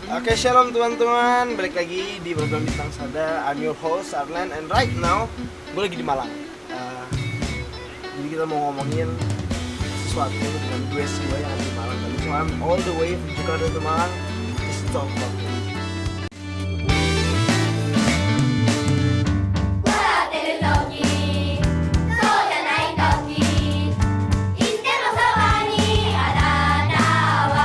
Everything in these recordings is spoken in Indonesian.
Oke, shalom teman-teman. Balik lagi di program Bintang Sada. I'm your host Arlen, and right now gue lagi di Malang. Jadi kita mau ngomongin sesuatu dengan gue Siwa yang ada di Malang. Tadi so I'm all the way from Jakarta to Malang. Just to talk about it. 笑ってる時そうじゃない時いつでもそばにあなたは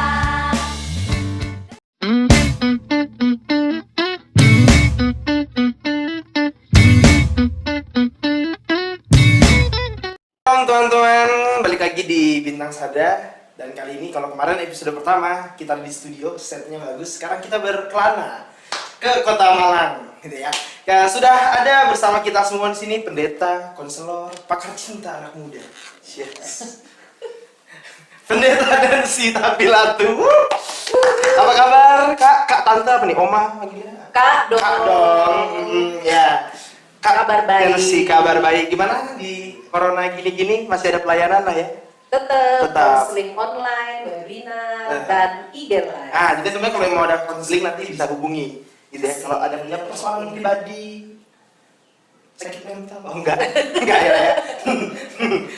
Shalom teman-teman, balik lagi di Bintang Sada. Dan kali ini kalau kemarin episode pertama kita di studio, setnya bagus. Sekarang kita berkelana ke Kota Malang, gitu ya. Ya sudah ada bersama kita semua di sini pendeta, konselor, pakar cinta anak muda. Yes. Pendeta dan si Tapilatu. Apa kabar kak tante apa nih oma manggilnya? Kak dong. Kak dong. Ya. Kak, Kabar baik. si kabar baik. Gimana di corona gini-gini masih ada pelayanan lah ya? Tetap Tetap. konseling online, webinar, dan IG live. Jadi sebenarnya kalau yang mau ada konseling nanti bisa hubungi, gitu ya. Kalau ada punya persoalan pribadi, sakit mental, enggak ya.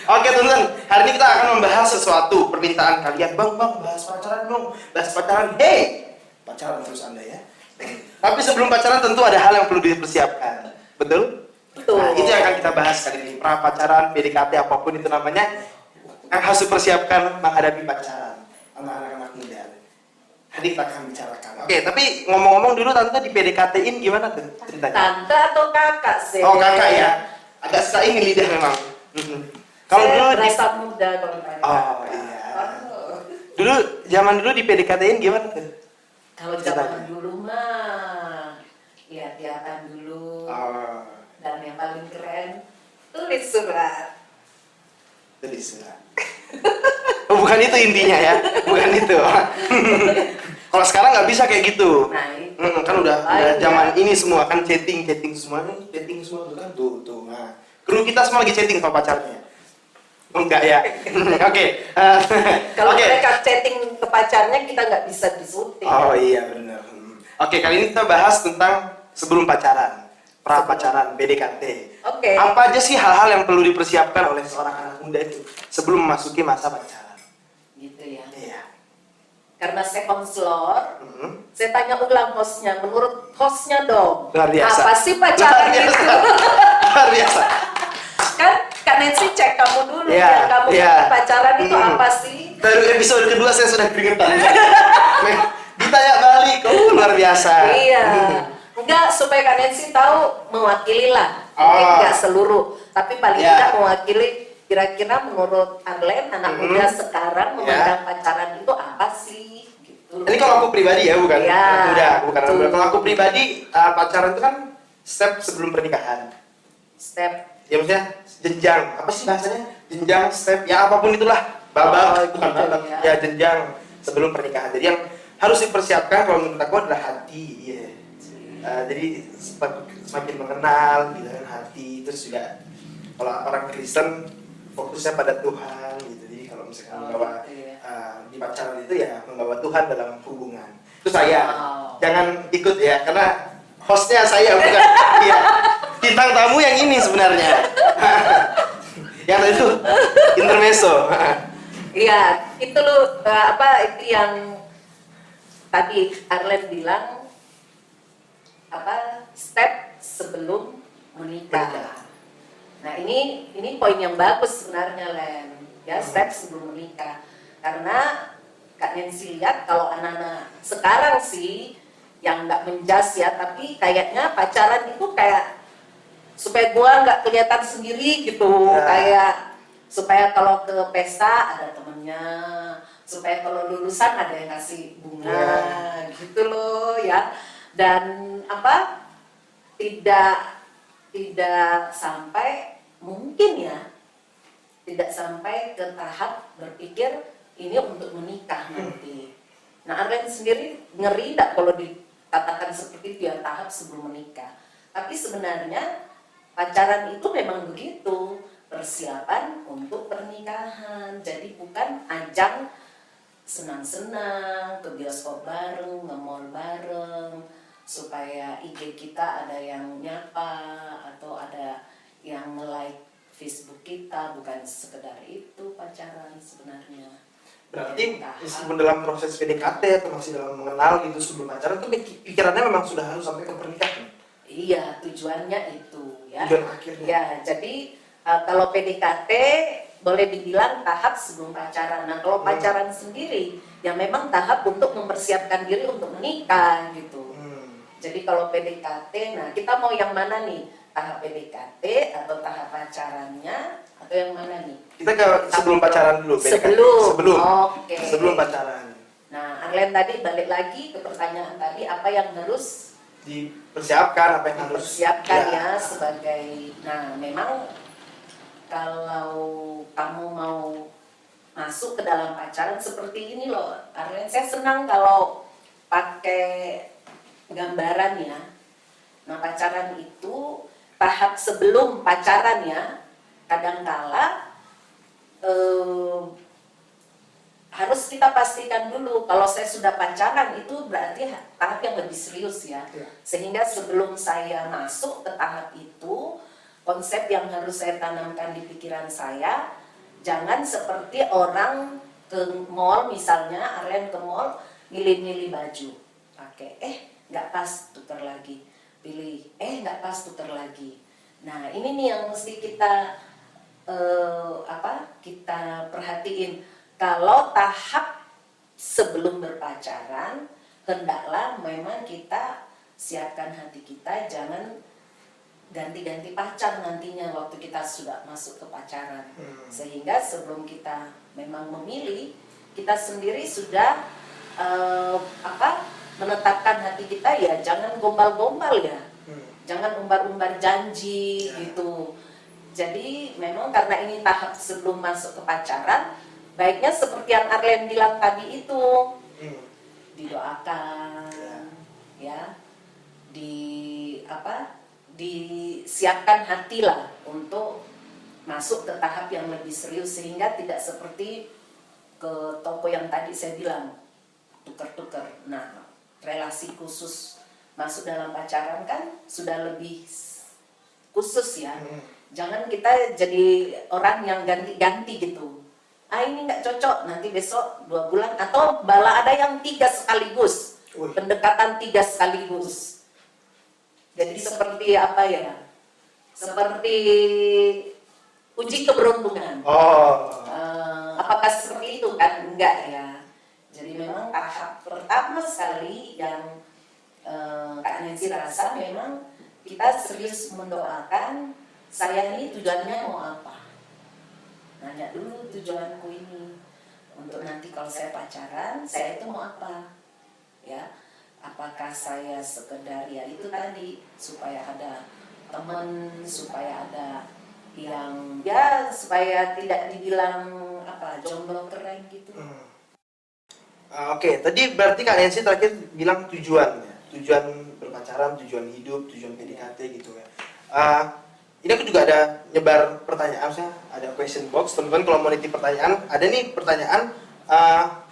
Oke teman-teman, hari ini kita akan membahas sesuatu permintaan kalian, bang bahas pacaran dong, bahas pacaran. Hey, pacaran terus anda ya. Tapi sebelum pacaran tentu ada hal yang perlu dipersiapkan, betul? Betul. Nah, itu yang akan kita bahas kali ini. Pra pacaran, PDKT, apapun itu namanya, yang harus dipersiapkan menghadapi pacaran anak-anak muda. Hari kita akan bicarakan. Oke, tapi ngomong-ngomong dulu tante di PDKT-in gimana tuh ceritanya? Tante atau kakak sih? Oh kakak ya, agak suka ini lidah memang. Kalau Saya dulu di, berasa muda kalau tanya. oh iya. Oh. Dulu zaman dulu di PDKT-in gimana tuh? Kalau zaman dulu mah lihat-lihatan dulu. Oh, Dan yang paling keren tulis surat. jadi surat. Oh, bukan itu intinya ya, bukan itu. Kalau sekarang nggak bisa kayak gitu. Nah itu. Kan udah Lain, zaman ya. ini semua kan chatting semua tuh kan tuh. Nah, kru kita semua lagi chatting sama pacarnya. Oh, enggak ya. Oke. Kalau Oke. mereka chatting ke pacarnya kita nggak bisa disuting. Oh iya benar. Oke, kali ini kita bahas tentang sebelum pacaran, pra pacaran, PDKT. Oke. Apa aja sih hal-hal yang perlu dipersiapkan oleh seorang anak muda itu sebelum memasuki masa pacaran? Gitu ya. Iya. Karena saya konselor, Mhm. saya tanya ulang hostnya, menurut hostnya dong, Luar biasa. apa sih pacaran Luar biasa. itu? Luar biasa. Kan Kak Nancy cek kamu dulu, Iya, biar kamu iya. ngerti pacaran itu Hmm. apa sih? Baru episode kedua saya sudah keringetan. Ditanya balik, luar biasa. Iya, enggak supaya Kak Nancy tahu mewakili lah, mungkin Oh. enggak seluruh, tapi paling Iya. tidak mewakili kira-kira menurut Arlen anak muda sekarang memandang pacaran itu apa sih? Gitu. Ini kalau aku pribadi ya, bukan Iya, anak muda, bukan anak betul. muda. Kalau aku pribadi, pacaran itu kan step sebelum pernikahan. Step. Ya maksudnya jenjang, apa sih bahasanya? Jenjang, step, ya apapun itulah. Babak, Oh, bukan gitu babak. ya. Ya jenjang sebelum pernikahan. Jadi yang harus dipersiapkan kalau menurut aku adalah hati. Ya. Jadi semakin mengenal gitu kan hati, terus juga kalau orang Kristen fokusnya pada Tuhan gitu. Jadi kalau misalkan membawa gitu ya. di pacaran itu ya membawa Tuhan dalam hubungan. Itu saya. Wow. Jangan ikut ya karena hostnya saya bukan. Iya. Bintang tamu yang ini sebenarnya. Yang itu intermezzo. Iya, itu loh itu yang tadi Arlen bilang step sebelum menikah. Menikah. Nah ini poin yang bagus sebenarnya Len, ya step sebelum menikah. Karena Kak Nancy lihat kalau anak-anak sekarang sih yang nggak menjas ya, tapi kayaknya pacaran itu kayak supaya gua nggak kelihatan sendiri gitu, Ya. kayak supaya kalau ke pesta ada temennya, supaya kalau lulusan ada yang kasih bunga, gitu loh ya. Dan tidak sampai mungkin ya, tidak sampai ke tahap berpikir ini untuk menikah nanti. Nah Arlen sendiri ngeri tidak kalau dikatakan seperti itu ya, tahap sebelum menikah. Tapi sebenarnya pacaran itu memang begitu, persiapan untuk pernikahan. Jadi bukan ajang senang-senang, ke bioskop bareng, nge-mall bareng, supaya IG kita ada yang nyapa atau ada yang like Facebook kita, bukan sekedar itu pacaran sebenarnya. Berarti meskipun dalam proses PDKT atau masih dalam mengenal gitu sebelum pacaran tuh pikirannya memang sudah harus sampai ke pernikahan. Iya, tujuannya itu ya. Tujuan akhirnya. Ya, jadi kalau PDKT boleh dibilang tahap sebelum pacaran. Nah, kalau pacaran sendiri ya memang tahap untuk mempersiapkan diri untuk menikah gitu. Jadi kalau PDKT, nah kita mau yang mana nih? Tahap PDKT atau tahap pacarannya atau yang mana nih? Kita ke sebelum pacaran dulu. PDKT. Sebelum. Oke. Sebelum pacaran. Nah, Arlen tadi balik lagi ke pertanyaan tadi, apa yang harus Dipersiapkan, apa yang harus dipersiapkan ya sebagai. Nah, memang kalau kamu mau masuk ke dalam pacaran seperti ini loh, Arlen, saya senang kalau pakai gambaran ya. Nah, pacaran itu tahap sebelum pacaran ya, kadangkala harus kita pastikan dulu kalau saya sudah pacaran itu berarti tahap yang lebih serius ya. Sehingga sebelum saya masuk ke tahap itu, konsep yang harus saya tanamkan di pikiran saya, jangan seperti orang ke mall misalnya, Arlen ke mall milih-milih baju, pakai nggak pas tukar lagi, pilih nggak pas tukar lagi. Nah ini nih yang mesti kita kita perhatiin. Kalau tahap sebelum berpacaran, hendaklah memang kita siapkan hati kita, jangan ganti-ganti pacar nantinya waktu kita sudah masuk ke pacaran. Sehingga sebelum kita memang memilih, kita sendiri sudah menetapkan hati kita ya, jangan gombal-gombal ya, jangan umbar-umbar janji gitu. Jadi memang karena ini tahap sebelum masuk ke pacaran, baiknya seperti yang Arlen bilang tadi itu, didoakan, ya, disiapkan hati lah untuk masuk ke tahap yang lebih serius, sehingga tidak seperti ke toko yang tadi saya bilang tuker-tuker. Nah, relasi khusus masuk dalam pacaran kan sudah lebih khusus ya. Jangan kita jadi orang yang ganti-ganti gitu. Ini nggak cocok, nanti besok 2 bulan, atau malah ada yang 3 sekaligus, pendekatan 3 sekaligus. Jadi seperti apa ya? Seperti uji keberuntungan. Apakah seperti itu kan? Enggak ya. Jadi memang tahap pertama sekali yang Kak Nancy rasa memang kita serius mendoakan, saya ini tujuannya mau apa? Nanya dulu tujuanku ini untuk nanti kalau saya pacaran, saya itu mau apa? Ya, apakah saya sekedar ya itu tadi supaya ada teman, supaya ada yang ya supaya tidak dibilang jomblo keren gitu. Oke, tadi berarti Kak Nancy terakhir bilang tujuan berpacaran, tujuan hidup, tujuan PDKT gitu ya. Ini aku juga ada nyebar pertanyaan, ada question box. Teman-teman kalau mau nitip pertanyaan, ada nih pertanyaan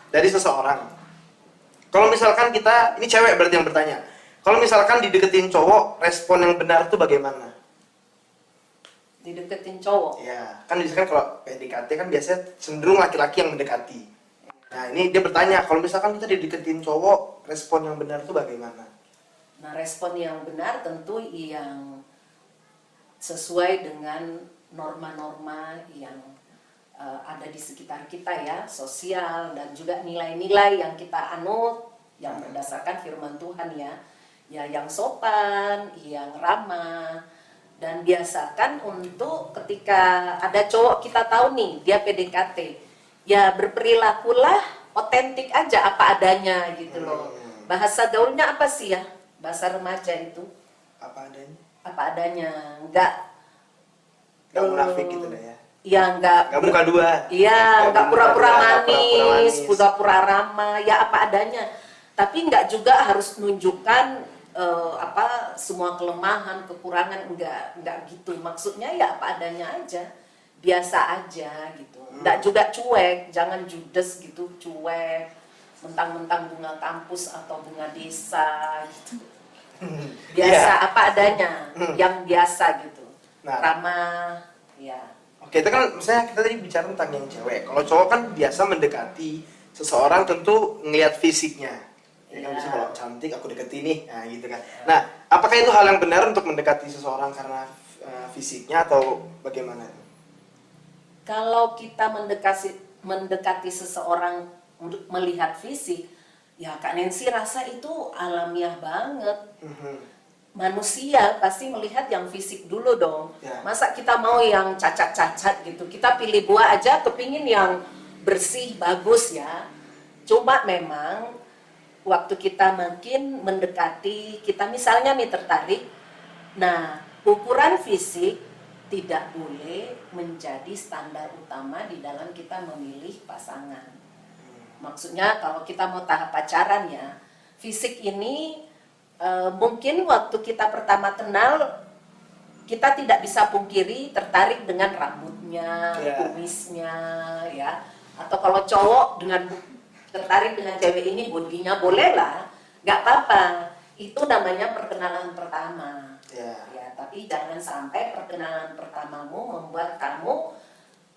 dari seseorang. Kalau misalkan kita, ini cewek berarti yang bertanya. Kalau misalkan dideketin cowok, respon yang benar tuh bagaimana? Dideketin cowok? Ya, kan misalkan kalau PDKT kan biasanya cenderung laki-laki yang mendekati. Nah ini dia bertanya, kalau misalkan kita dideketin cowok, respon yang benar tuh bagaimana? Nah respon yang benar tentu yang sesuai dengan norma-norma yang ada di sekitar kita ya, sosial dan juga nilai-nilai yang kita anut yang berdasarkan firman Tuhan ya, yang sopan, yang ramah, dan biasakan untuk ketika ada cowok kita tahu nih dia PDKT, ya berperilakulah otentik aja apa adanya gitu loh. Bahasa gaulnya apa sih ya? Bahasa remaja itu? Apa adanya? Apa adanya, nggak munafik gitu deh ya. Iya, nggak muka dua. Iya, nggak pura-pura manis, pura-pura ramah, ya apa adanya. Tapi nggak juga harus menunjukkan semua kelemahan, kekurangan, nggak gitu. Maksudnya ya apa adanya aja. biasa aja gitu. Nggak juga cuek, jangan judes gitu, cuek, mentang-mentang bunga kampus atau bunga desa gitu. Biasa Iya. apa adanya, yang biasa gitu. Nah. Ramah, ya. Oke, itu kan misalnya kita tadi bicara tentang yang cewek. Kalau cowok kan biasa mendekati seseorang tentu ngelihat fisiknya. Ya kan, Iya. bisa kalau cantik aku deketin nih, nah gitu kan. Nah, apakah itu hal yang benar untuk mendekati seseorang karena fisiknya atau bagaimana? Kalau kita mendekati seseorang untuk melihat fisik, ya Kak Nancy rasa itu alamiah banget. Manusia pasti melihat yang fisik dulu dong. Ya. Masa kita mau yang cacat-cacat gitu? Kita pilih buah aja kepingin yang bersih, bagus ya. Cuma memang waktu kita makin mendekati, kita misalnya nih tertarik, nah ukuran fisik tidak boleh menjadi standar utama di dalam kita memilih pasangan. Maksudnya kalau kita mau tahap pacaran ya, fisik ini mungkin waktu kita pertama kenal, kita tidak bisa pungkiri tertarik dengan rambutnya, Ya. kumisnya, ya. Atau kalau cowok tertarik dengan cewek ini bodinya, boleh lah, nggak apa-apa. Itu namanya perkenalan pertama. Ya. Ya, tapi jangan sampai perkenalan pertamamu membuat kamu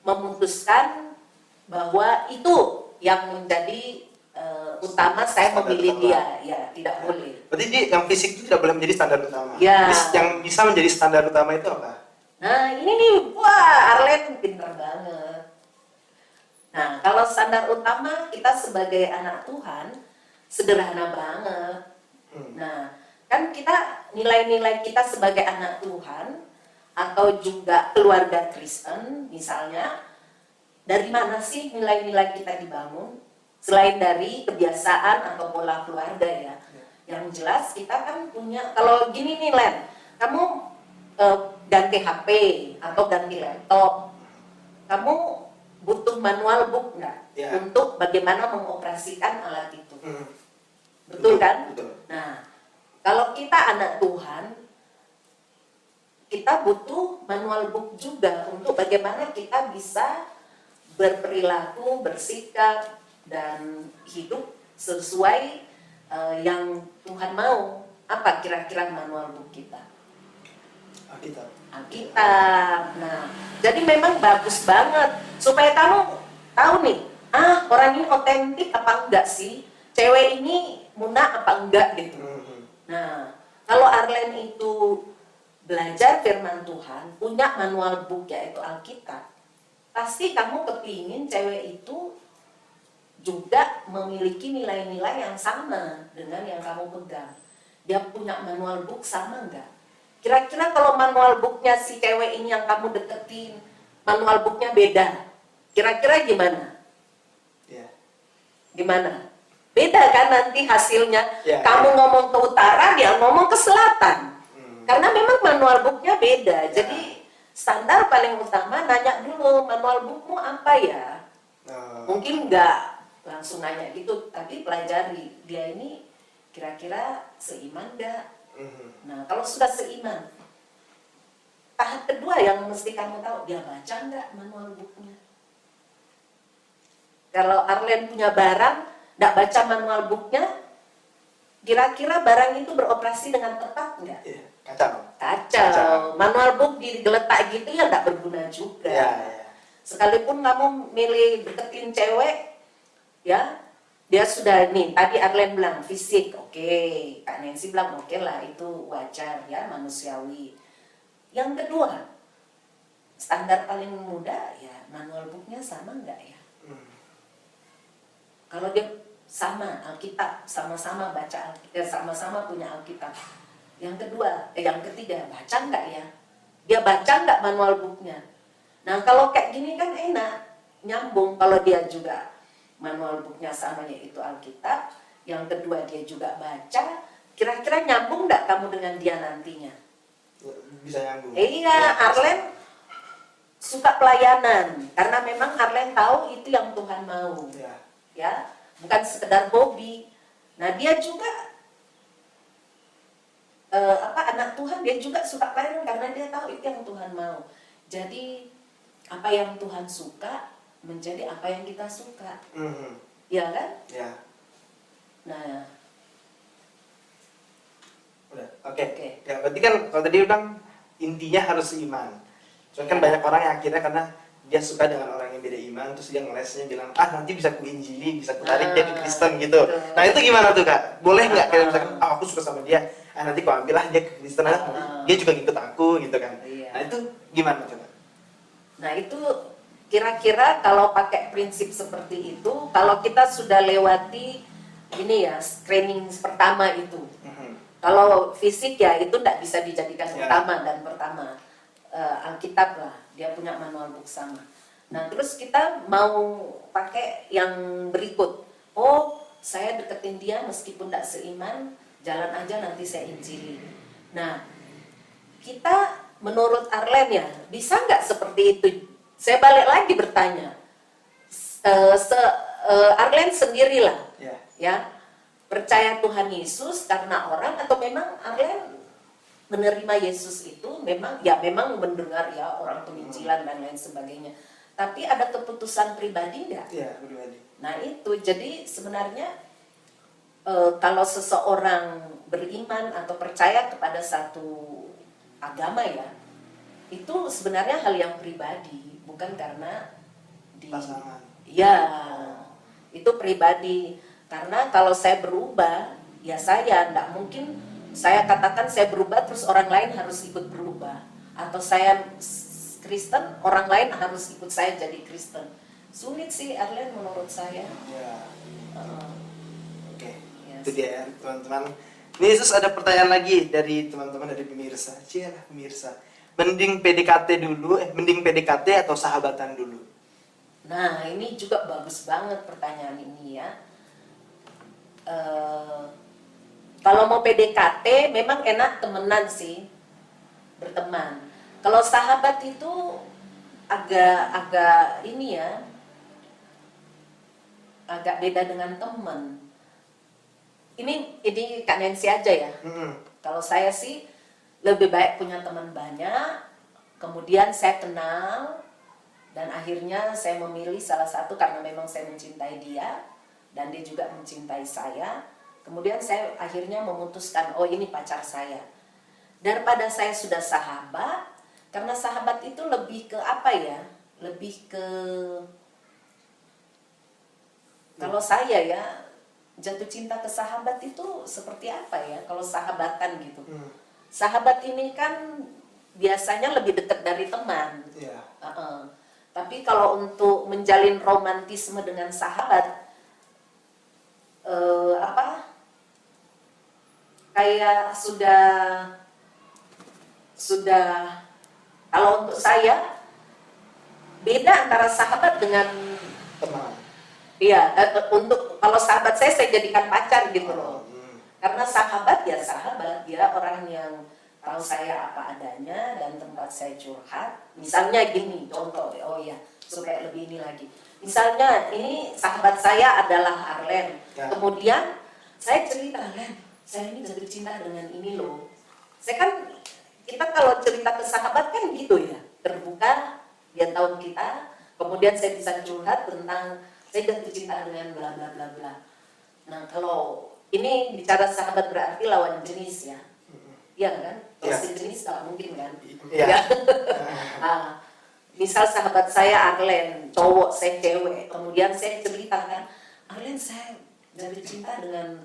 memutuskan bahwa itu yang menjadi utama saya Standar memilih utama. dia. Ya, tidak boleh. Berarti yang fisik itu tidak boleh menjadi standar utama. Ya. Terus yang bisa menjadi standar utama itu apa? Nah, ini nih, wah, Arlen pintar banget. Nah, kalau standar utama kita sebagai anak Tuhan sederhana banget. Nah, kan kita nilai-nilai kita sebagai anak Tuhan atau juga keluarga Kristen misalnya, dari mana sih nilai-nilai kita dibangun selain dari kebiasaan atau pola keluarga ya. Yang jelas kita kan punya, kalau gini nih Len, kamu ganti HP atau ganti laptop, kamu butuh manual book nggak Ya. untuk bagaimana mengoperasikan alat itu? Betul kan? Betul. Nah, kalau kita anak Tuhan, kita butuh manual book juga untuk bagaimana kita bisa berperilaku, bersikap, dan hidup sesuai yang Tuhan mau. Apa kira-kira manual book kita? Alkitab. Alkitab. Nah, jadi memang bagus banget supaya kamu tahu nih, orang ini otentik apa enggak sih? Cewek ini munak apa enggak gitu. Nah, kalau Arlen itu belajar firman Tuhan, punya manual book yaitu Alkitab, pasti kamu kepingin cewek itu juga memiliki nilai-nilai yang sama dengan yang kamu pegang. Dia punya manual book sama enggak? Kira-kira kalau manual booknya si cewek ini yang kamu deketin, manual booknya beda, kira-kira gimana? Ya. Gimana? Beda kan nanti hasilnya. Ya, Kamu ya. ngomong ke utara, dia ngomong ke selatan. Karena memang manual booknya beda. Ya. Jadi standar paling utama nanya dulu, manual bookmu apa ya? Mungkin enggak langsung nanya gitu, tapi pelajari dia ini kira-kira seiman enggak? Nah, kalau sudah seiman, tahap kedua yang mesti kamu tahu, dia baca enggak manual booknya? Kalau Arlen punya barang, enggak baca manual booknya, kira-kira barang itu beroperasi dengan tepat enggak? Iya, kacau. Kacau. Manual book digeletak gitu ya enggak berguna juga. Ya, ya. Sekalipun kamu milih deketin cewek, ya, dia sudah nih, tadi Arlen bilang fisik, oke. Kak Nancy bilang oke lah, itu wajar ya, manusiawi. Yang kedua, standar paling mudah ya, manual booknya sama enggak ya? Kalau dia sama Alkitab, sama-sama baca Alkitab, sama-sama punya Alkitab. Yang kedua, yang ketiga, baca enggak ya? Dia baca enggak manual booknya? Nah, kalau kayak gini kan enak, nyambung kalau dia juga manual booknya sama yaitu Alkitab. Yang kedua dia juga baca, kira-kira nyambung enggak kamu dengan dia nantinya? Bisa nyambung. Iya, Arlen suka pelayanan karena memang Arlen tahu itu yang Tuhan mau. Ya, bukan sekedar hobi. Nah, dia juga anak Tuhan, dia juga suka pelayanan karena dia tahu itu yang Tuhan mau. Jadi apa yang Tuhan suka menjadi apa yang kita suka, ya kan? Ya. Nah, Udah. Oke. Oke. Ya, berarti kan kalau tadi bilang intinya harus iman. Cuman kan banyak orang yang akhirnya karena dia suka dengan orang yang beda iman, terus dia ngelesnya bilang, nanti bisa kuinjili, bisa kutarik dia ke Kristen gitu. Betul. Nah itu gimana tuh Kak? Boleh nggak kayak misalkan, aku suka sama dia, nanti kau ambillah dia ke Kristen, dia juga ngikut aku gitu kan. Iya. Nah itu gimana coba? Nah itu kira-kira kalau pakai prinsip seperti itu, kalau kita sudah lewati ini ya screening pertama itu, kalau fisik ya itu tidak bisa dijadikan Ya. utama dan pertama. Alkitab lah, dia punya manual book sama. Nah terus kita mau pakai yang berikut. Oh saya deketin dia meskipun tidak seiman, jalan aja nanti saya injili. Nah kita menurut Arlen ya bisa nggak seperti itu? Saya balik lagi bertanya. Arlen sendirilah, ya percaya Tuhan Yesus karena orang atau memang Arlen menerima Yesus itu memang mendengar ya orang penginjilan dan lain sebagainya. Tapi ada keputusan pribadi enggak? Iya, pribadi. Nah itu jadi sebenarnya kalau seseorang beriman atau percaya kepada satu agama ya, itu sebenarnya hal yang pribadi, bukan karena Pasangan. Ya, itu pribadi. Karena kalau saya berubah, ya saya tidak mungkin saya katakan saya berubah terus orang lain harus ikut berubah. Atau saya Kristen, orang lain harus ikut saya jadi Kristen. Sulit sih Arlen menurut saya. Ya. Oke. Yes. Itu dia ya teman-teman. Ini Yesus ada pertanyaan lagi dari teman-teman dari pemirsa. Cialah pemirsa. Mending PDKT atau sahabatan dulu? Nah ini juga bagus banget pertanyaan ini ya. Kalau mau PDKT memang enak temenan sih, berteman. Kalau sahabat itu agak ini ya, agak beda dengan teman. Ini Kak Nancy aja ya. Kalau saya sih lebih baik punya teman banyak, kemudian saya kenal, dan akhirnya saya memilih salah satu karena memang saya mencintai dia, dan dia juga mencintai saya. Kemudian saya akhirnya memutuskan, oh ini pacar saya. Daripada saya sudah sahabat, karena sahabat itu lebih ke apa ya? Lebih ke, kalau saya ya, jatuh cinta ke sahabat itu seperti apa ya? Kalau sahabatan gitu. Sahabat ini kan biasanya lebih dekat dari teman. Iya. Tapi kalau untuk menjalin romantisme dengan sahabat, kayak sudah kalau untuk saya beda antara sahabat dengan Teman. iya untuk kalau sahabat saya jadikan pacar gitu loh. Karena sahabat ya sahabat, dia orang yang tahu saya apa adanya dan tempat saya curhat. Misalnya gini, contoh, oh ya supaya lebih ini lagi. Misalnya ini sahabat saya adalah Arlen, Ya. kemudian saya cerita, Arlen, saya ini jatuh cinta dengan ini loh. Saya kan, kita kalau cerita ke sahabat kan gitu ya, terbuka, dia tahu kita, kemudian saya bisa curhat tentang saya jatuh cinta dengan bla bla bla bla. Nah kalau ini bicara sahabat berarti lawan jenis ya, iya kan? Kalau sejenis tak mungkin kan? Iya. Misal sahabat saya Arlen, cowok, saya cewek, kemudian saya ceritakan, Arlen saya jatuh cinta dengan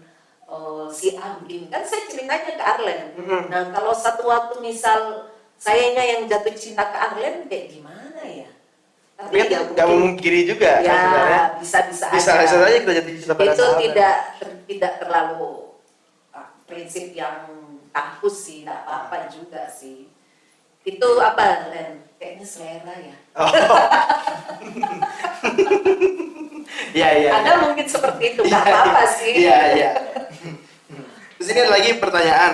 si A begini, kan saya ceritanya ke Arlen. Nah kalau satu waktu misal sayanya yang jatuh cinta ke Arlen, kayak gimana ya? Tapi kan nggak memungkiri juga ya, kan sebenarnya. bisa Bisa saja kita jatuh cinta pada itu sahabat. tidak terlalu prinsip yang kampus sih, tidak apa-apa juga sih. Itu apa, Len? Kayaknya selera ya. Iya. Ada mungkin seperti itu, nggak apa-apa sih. Iya. Terus ini ada lagi pertanyaan.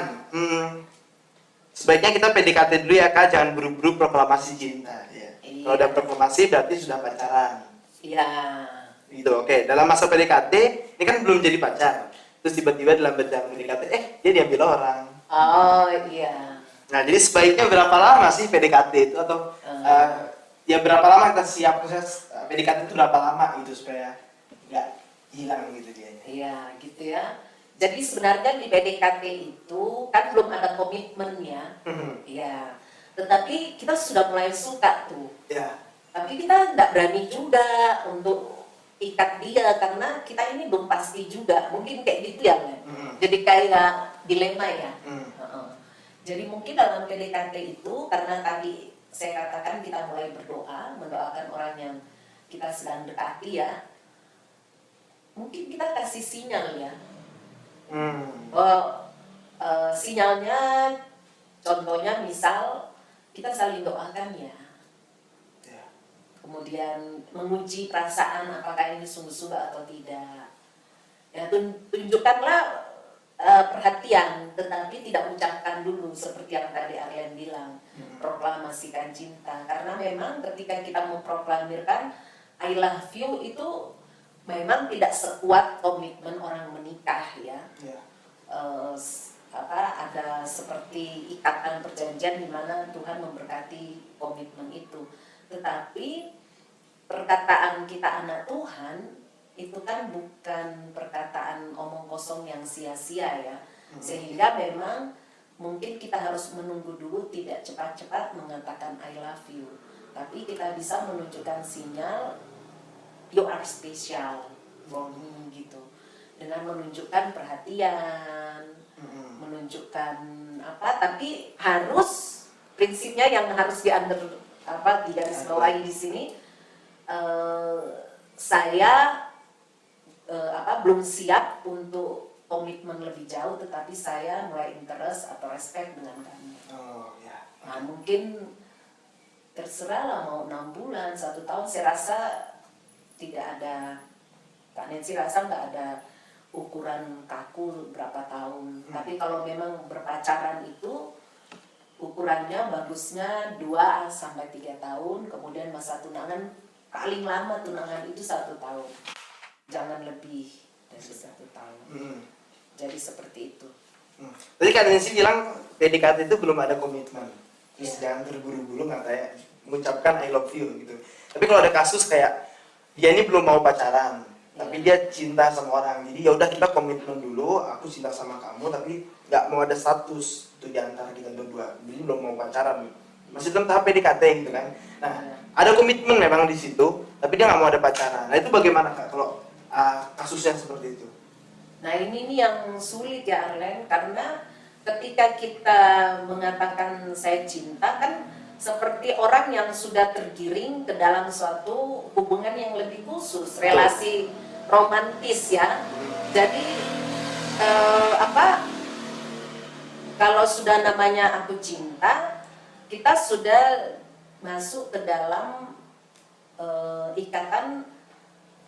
Sebaiknya kita PDKT dulu ya Kak, jangan buru-buru proklamasi cinta. Ya. Iya. Kalau udah proklamasi berarti sudah pacaran. Iya. Gitu, oke. Dalam masa PDKT, ini kan belum jadi pacar. Terus tiba-tiba dalam berjalan PDKT, dia diambil orang. Oh iya. Nah, jadi sebaiknya berapa lama sih PDKT itu atau ya berapa lama kita siap proses PDKT itu berapa lama gitu supaya nggak hilang gitu dianya. Iya, gitu ya. Jadi sebenarnya di PDKT itu kan belum ada komitmennya, ya. Tetapi kita sudah mulai suka tuh. Ya. Tapi kita nggak berani juga untuk ikat dia karena kita ini belum pasti juga. Mungkin kayak gitu ya, Len. Jadi kayak dilema ya. Heeh. Jadi mungkin dalam PDKT itu karena tadi saya katakan kita mulai berdoa, mendoakan orang yang kita sedang dekati ya. Mungkin kita kasih sinyal ya. Sinyalnya contohnya misal kita saling doakan ya. Kemudian menguji perasaan apakah ini sungguh-sungguh atau tidak. Ya tunjukkanlah perhatian, tetapi tidak ucapkan dulu seperti yang tadi Arlen bilang, proklamasikan cinta. Karena memang ketika kita memproklamirkan I love you itu memang tidak sekuat komitmen orang menikah ya. Ada seperti ikatan perjanjian di mana Tuhan memberkati komitmen itu. Tetapi perkataan kita anak Tuhan itu kan bukan perkataan omong kosong yang sia-sia ya. Sehingga memang mungkin kita harus menunggu dulu, tidak cepat-cepat mengatakan I love you. Tapi kita bisa menunjukkan sinyal you are special for me gitu. Dengan menunjukkan perhatian, menunjukkan tapi harus prinsipnya yang harus digarisbawahi di sini, saya belum siap untuk komitmen lebih jauh, tetapi saya mulai interest atau respect dengan kamu. Nah mungkin terserah lah mau 6 bulan, 1 tahun, saya rasa tidak ada, Kak Nancy rasa nggak ada ukuran kaku berapa tahun. Tapi kalau memang berpacaran itu ukurannya bagusnya 2 sampai 3 tahun, kemudian masa tunangan paling lama tunangan itu 1 tahun, jangan lebih dari 1 tahun. Jadi seperti itu. Tadi Kak Nancy bilang PDKT itu belum ada komitmen, terus jangan terburu-buru katanya mengucapkan I love you gitu. Tapi kalau ada kasus kayak dia ini belum mau pacaran, tapi dia cinta sama orang, jadi ya udah kita komitmen dulu, aku cinta sama kamu, tapi nggak mau ada status itu di antara kita berdua, jadi belum mau pacaran, masih dalam tahap PDKT gitu kan. Nah, ada komitmen memang di situ, tapi dia nggak mau ada pacaran. Nah itu bagaimana Kak kalau kasusnya seperti itu? Nah ini nih yang sulit ya Arlen, karena ketika kita mengatakan saya cinta kan seperti orang yang sudah tergiring ke dalam suatu hubungan yang lebih khusus, relasi romantis ya. Jadi kalau sudah namanya aku cinta, kita sudah masuk ke dalam ikatan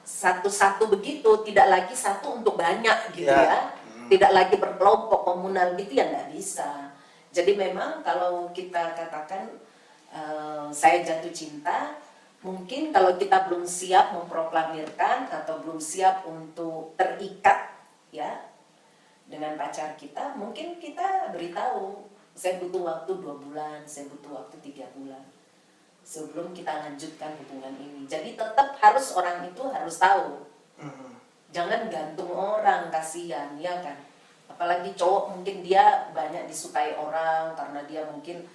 satu-satu begitu, tidak lagi satu untuk banyak gitu ya. Tidak lagi berkelompok komunal gitu ya, nggak bisa. Jadi memang kalau kita katakan saya jatuh cinta, mungkin kalau kita belum siap memproklamirkan atau belum siap untuk terikat ya dengan pacar kita, mungkin kita beritahu saya butuh waktu 2 bulan, saya butuh waktu 3 bulan sebelum kita lanjutkan hubungan ini. Jadi tetap harus orang itu harus tahu, jangan gantung orang, kasihan ya kan. Apalagi cowok mungkin dia banyak disukai orang karena dia mungkin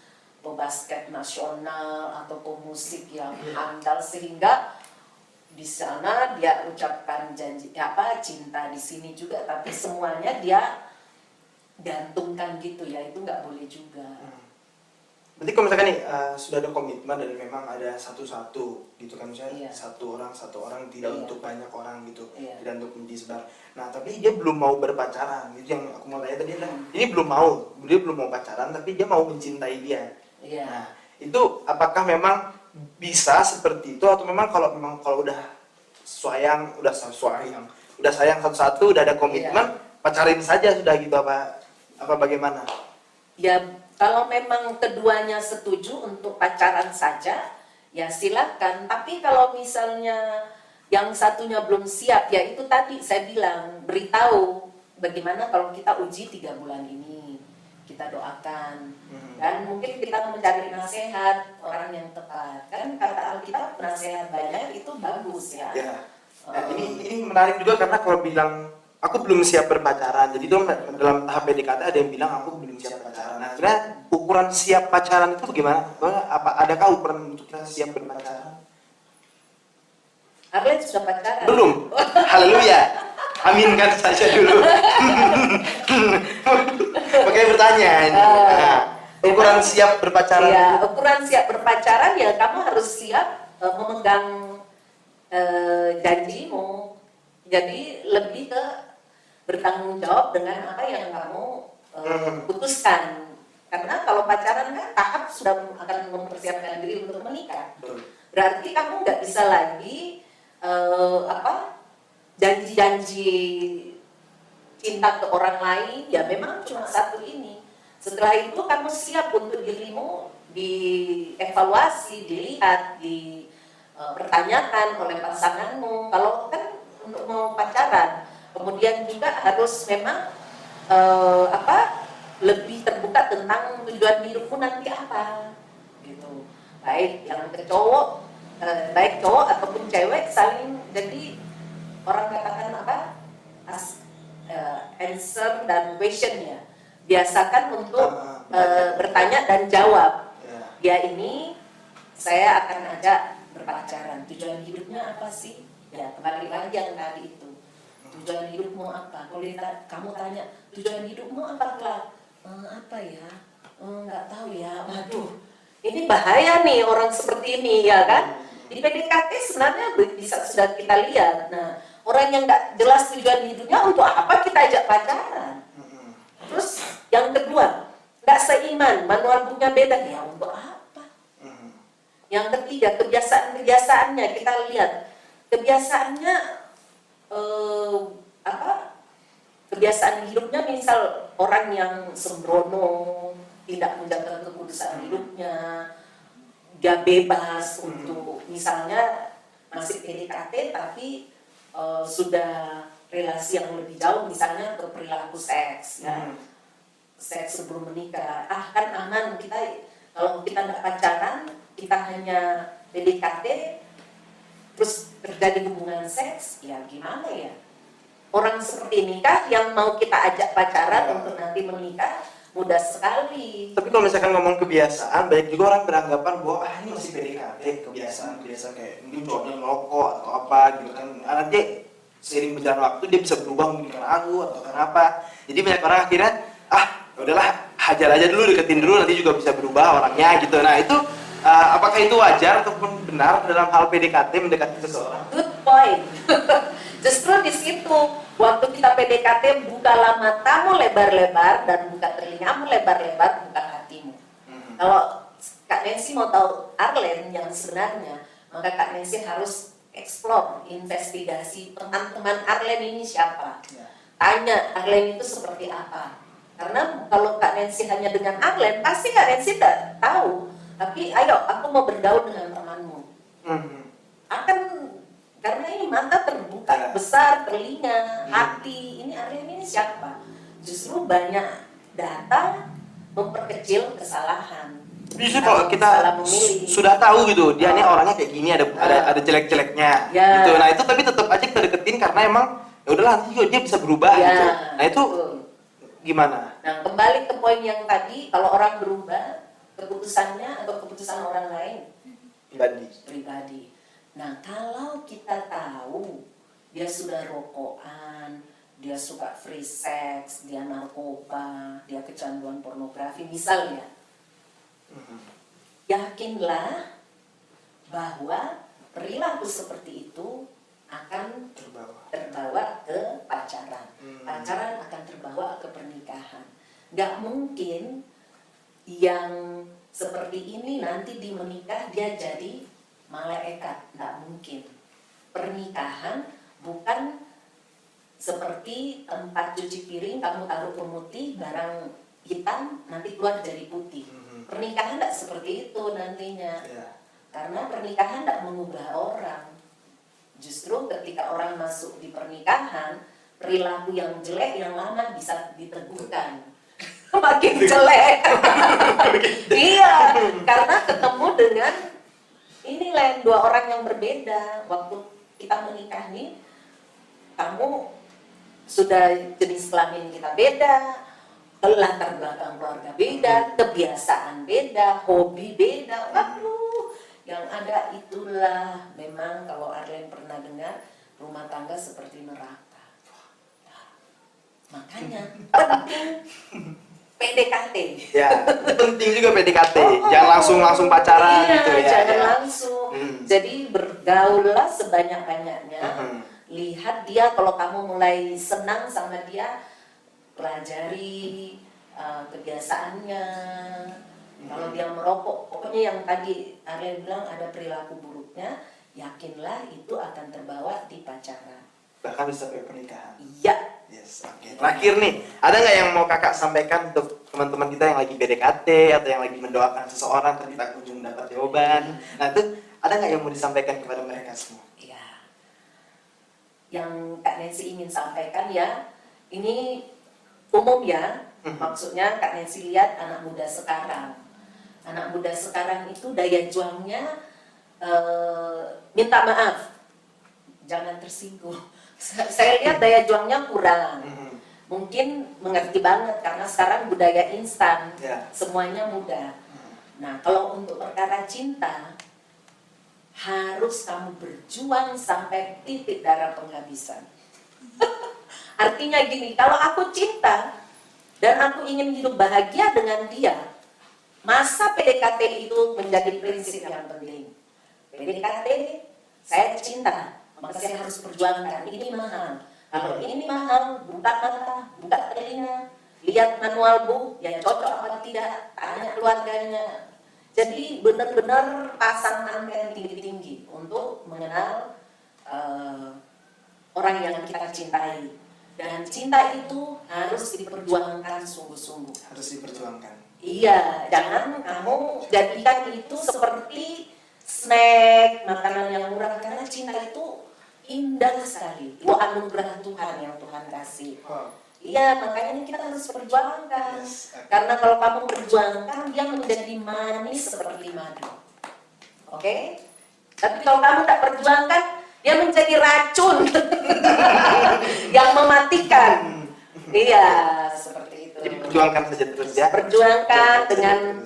pebasket nasional atau pemusik yang andal, sehingga di sana dia ucapkan janji cinta di sini juga, tapi semuanya dia gantungkan gitu ya, itu nggak boleh juga. Berarti kalau misalkan nih sudah ada komitmen dan memang ada satu-satu gitu kan, misalnya satu orang tidak untuk banyak orang gitu, tidak untuk disebar. Nah tapi dia belum mau berpacaran, itu yang aku mau tanya tadi adalah ini dia belum mau pacaran tapi dia mau mencintai dia. Nah itu apakah memang bisa seperti itu, atau memang kalau udah sayang satu-satu, udah ada komitmen, pacarin saja sudah gitu, apa bagaimana? Ya kalau memang keduanya setuju untuk pacaran saja ya silakan. Tapi kalau misalnya yang satunya belum siap, ya itu tadi saya bilang, beritahu bagaimana kalau kita uji 3 bulan ini. kita doakan. Dan mungkin kita mencari nasihat orang yang tepat. Kan kata Alkitab nasihat banyak itu bagus ya. Ya. Nah, ini menarik juga karena kalau bilang aku belum siap berpacaran, jadi dong dalam tahap PDKT ada yang bilang aku belum siap pacaran. Nah, sebenarnya ukuran siap pacaran itu bagaimana? Adakah ukuran untuk kita siap berpacaran? Arlen sudah pacaran? Belum. Haleluya. Aminkan saja dulu. Makanya bertanya. Nah, ukuran siap berpacaran. Ya, ukuran siap berpacaran ya kamu harus siap memegang janjimu. Jadi lebih ke bertanggung jawab dengan apa yang kamu putuskan. Karena kalau pacaran kan tahap sudah akan mempersiapkan diri untuk menikah. Berarti kamu nggak bisa lagi janji-janji cinta ke orang lain ya memang cuma satu ini. Setelah itu kamu siap untuk dirimu dievaluasi, dilihat, dipertanyakan oleh pasanganmu. Kalau kan untuk mau pacaran, kemudian juga harus memang lebih terbuka tentang tujuan hidupmu nanti apa, gitu. Baik yang ke cowok, baik cowok ataupun cewek saling jadi orang katakan answer dan question ya. Biasakan untuk bertanya dan jawab. Ya ini saya akan ajak berpacaran. Tujuan hidupnya apa sih? Ya kembali lagi yang tadi itu. Tujuan hidupmu apa? Kalau kamu tanya tujuan hidupmu apa Kak? Apa ya? Nggak tahu ya. Waduh, ini bahaya nih orang seperti ini ya kan? Di PDKT sebenarnya bisa sudah kita lihat. Nah, orang yang nggak jelas tujuan hidupnya untuk apa kita ajak pacaran? Terus yang kedua, nggak seiman, manual booknya beda ya untuk apa? Yang ketiga, kebiasaan-kebiasaannya kita lihat. Kebiasaannya kebiasaan hidupnya misal orang yang sembrono, tidak menjaga kekudusan hidupnya, dia bebas untuk misalnya masih PDKT tapi sudah relasi yang lebih jauh misalnya ke perilaku seks ya. Seks sebelum menikah. Kan aman kita kalau kita tidak pacaran, kita hanya PDKT terus terjadi hubungan seks, ya gimana ya? Orang seperti ini kah yang mau kita ajak pacaran untuk nanti menikah? Mudah sekali. Tapi kalau misalkan ngomong kebiasaan, banyak juga orang beranggapan bahwa ini masih PDKT, kebiasaan kayak mungkin cowoknya ngerokok atau apa gitu kan. Nanti seiring berjalan waktu dia bisa berubah mungkin karena aku atau karena apa. Jadi banyak orang akhirnya udahlah hajar aja dulu, deketin dulu nanti juga bisa berubah orangnya gitu. Nah itu apakah itu wajar ataupun benar dalam hal PDKT mendekati seseorang? Good point. Justru di situ waktu kita PDKT bukalah matamu lebar-lebar dan buka telingamu lebar-lebar, buka hatimu. Kalau Kak Nancy mau tahu Arlen yang sebenarnya, maka Kak Nancy harus explore, investigasi tentang teman Arlen ini siapa. Tanya Arlen itu seperti apa. Karena kalau Kak Nancy hanya dengan Arlen, pasti Kak Nancy tidak tahu. Tapi ayo, aku mau bergaul dengan temanmu. Akan karena ini mata terbuka, besar telinga, hati. Ini Arlen ini siapa? Justru banyak data memperkecil kesalahan. Justru kalau kita sudah tahu gitu, dia ini orangnya kayak gini, ada jelek-jeleknya, gitu. Nah itu tapi tetap aja kita deketin karena emang ya udahlah nanti juga dia bisa berubah gitu. Nah itu gimana? Nah kembali ke poin yang tadi, kalau orang berubah keputusannya atau keputusan orang lain pribadi. Nah kalau kita tahu dia sudah rokokan, dia suka free sex, dia narkoba, dia kecanduan pornografi misalnya, yakinlah bahwa perilaku seperti itu akan terbawa ke pacaran. Pacaran akan terbawa ke pernikahan. Gak mungkin yang seperti ini nanti di menikah dia jadi malaikat. Gak mungkin. Pernikahan bukan seperti tempat cuci piring, kamu taruh pemutih, barang hitam nanti keluar jadi putih. Pernikahan tidak seperti itu nantinya. Karena pernikahan tidak mengubah orang. Justru ketika orang masuk di pernikahan, perilaku yang jelek yang lama bisa diteguhkan. makin jelek. Iya, karena ketemu dengan ini lain dua orang yang berbeda. Waktu kita menikah nih, kamu sudah jenis kelamin kita beda, latar belakang keluarga beda, kebiasaan beda, hobi beda. Waduh, yang ada itulah memang kalau Arlen pernah dengar rumah tangga seperti neraka. Makanya penting PDKT. Ya, penting juga PDKT. Jangan langsung pacaran iya, gitu ya. jangan ya. langsung. Jadi bergaullah sebanyak-banyaknya. Lihat dia, kalau kamu mulai senang sama dia, pelajari kebiasaannya. Kalau dia merokok, pokoknya yang tadi Arlen bilang ada perilaku buruknya, yakinlah itu akan terbawa di pacaran. Bahkan bisa sampai pernikahan. Iya. Yes, oke. Terakhir nih, ada nggak yang mau kakak sampaikan untuk teman-teman kita yang lagi PDKT atau yang lagi mendoakan seseorang tapi tak kunjung dapat jawaban? Nah itu ada nggak yang mau disampaikan kepada mereka semua? Iya. Yang Kak Nancy ingin sampaikan ya, ini umum ya, maksudnya Kak Nancy lihat anak muda sekarang. Anak muda sekarang itu daya juangnya minta maaf, jangan tersinggung. Saya lihat daya juangnya kurang. Mungkin mengerti banget karena sekarang budaya instan, semuanya mudah. Nah, kalau untuk perkara cinta, harus kamu berjuang sampai titik darah penghabisan. Artinya gini, kalau aku cinta dan aku ingin hidup bahagia dengan dia, masa PDKT itu menjadi prinsip yang penting. PDKT, saya cinta, maka saya harus perjuangkan. Ini mahal. Kalau ini mahal, buka mata, buka telinga, lihat manual Bu, yang cocok apa tidak, tanya keluarganya. Jadi benar-benar pasang angka yang tinggi-tinggi untuk mengenal orang yang kita cintai. Dan cinta itu harus diperjuangkan sungguh-sungguh. Harus diperjuangkan. Iya, jangan kamu jadikan itu seperti snack, makanan yang murah, karena cinta itu indah sekali. Itu anugerah Tuhan yang Tuhan kasih. Iya, makanya kita harus perjuangkan. Karena kalau kamu perjuangkan, dia menjadi manis seperti madu. Oke? Tapi kalau kamu tak perjuangkan, dia menjadi racun yang mematikan. Iya, seperti itu. Jadi perjuangkan saja terus ya. Perjuangkan dengan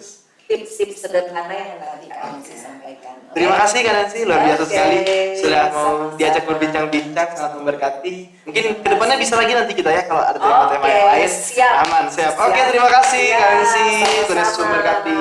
tips-tips sederhana yang tadi kami sampaikan. Terima kasih Kak Nancy, luar biasa sekali sudah mau sama-sama. diajak berbincang-bincang, sangat memberkati. Mungkin kedepannya bisa lagi nanti kita ya kalau ada tema-tema yang lain. Siap. Aman, siap. Siap. Oke, terima kasih Kak Ya, Nancy, Tuhan Yesus sama-sama. memberkati.